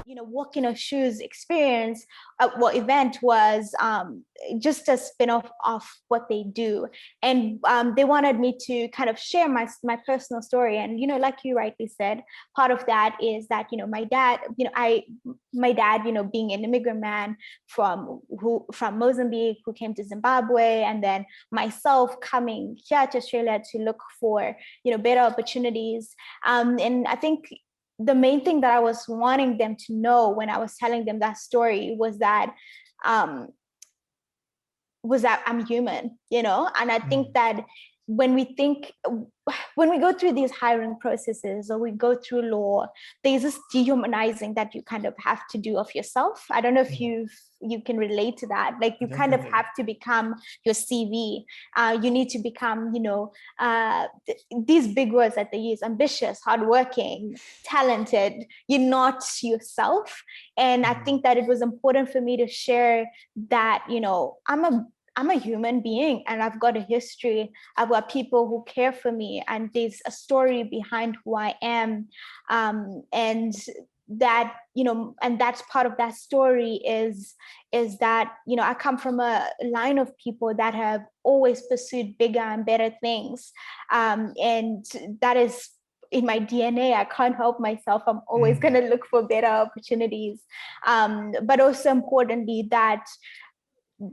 walk in her shoes experience, event was just a spin-off of what they do. And they wanted me to kind of share my personal story. And, like you rightly said, part of that is that, my dad, being an immigrant man from Mozambique, who came to Zimbabwe, and then myself coming here to Australia to look for, better opportunities. And I think the main thing that I was wanting them to know when I was telling them that story was that I'm human, and I think that when we go through these hiring processes or we go through law, there's this dehumanizing that you kind of have to do of yourself. I don't know if you can relate to that. Like, you kind of have to become your CV. You need to become, these big words that they use: ambitious, hardworking, talented. You're not yourself. And I think that it was important for me to share that, I'm a human being, and I've got a history. I've got people who care for me, and there's a story behind who I am. And that, and that's part of that story is that, I come from a line of people that have always pursued bigger and better things. And that is in my DNA. I can't help myself. I'm always going to look for better opportunities. But also importantly, that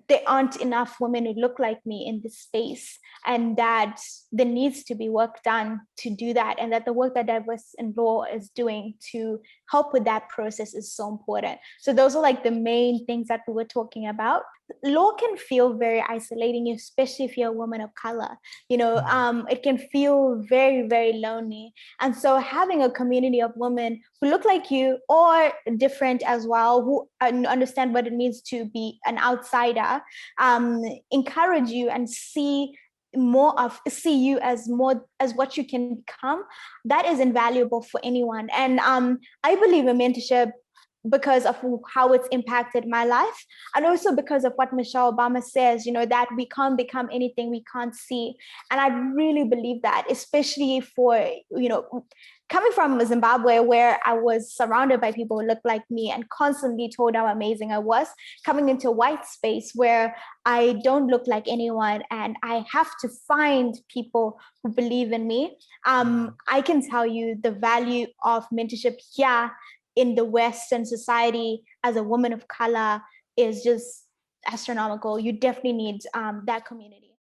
there aren't enough women who look like me in this space, and that there needs to be work done to do that, and that the work that Diverse in Law is doing to help with that process is so important. So those are like the main things that we were talking about. Law can feel very isolating, especially if you're a woman of color. It can feel very, very lonely. And so having a community of women who look like you or different as well, who understand what it means to be an outsider, encourage you and see you as what you can become, that is invaluable for anyone. And I believe in mentorship because of how it's impacted my life, and also because of what Michelle Obama says, that we can't become anything we can't see. And I really believe that, especially for, coming from Zimbabwe, where I was surrounded by people who looked like me and constantly told how amazing I was, coming into a white space where I don't look like anyone and I have to find people who believe in me. I can tell you the value of mentorship here in the Western society as a woman of color is just astronomical. You definitely need that community.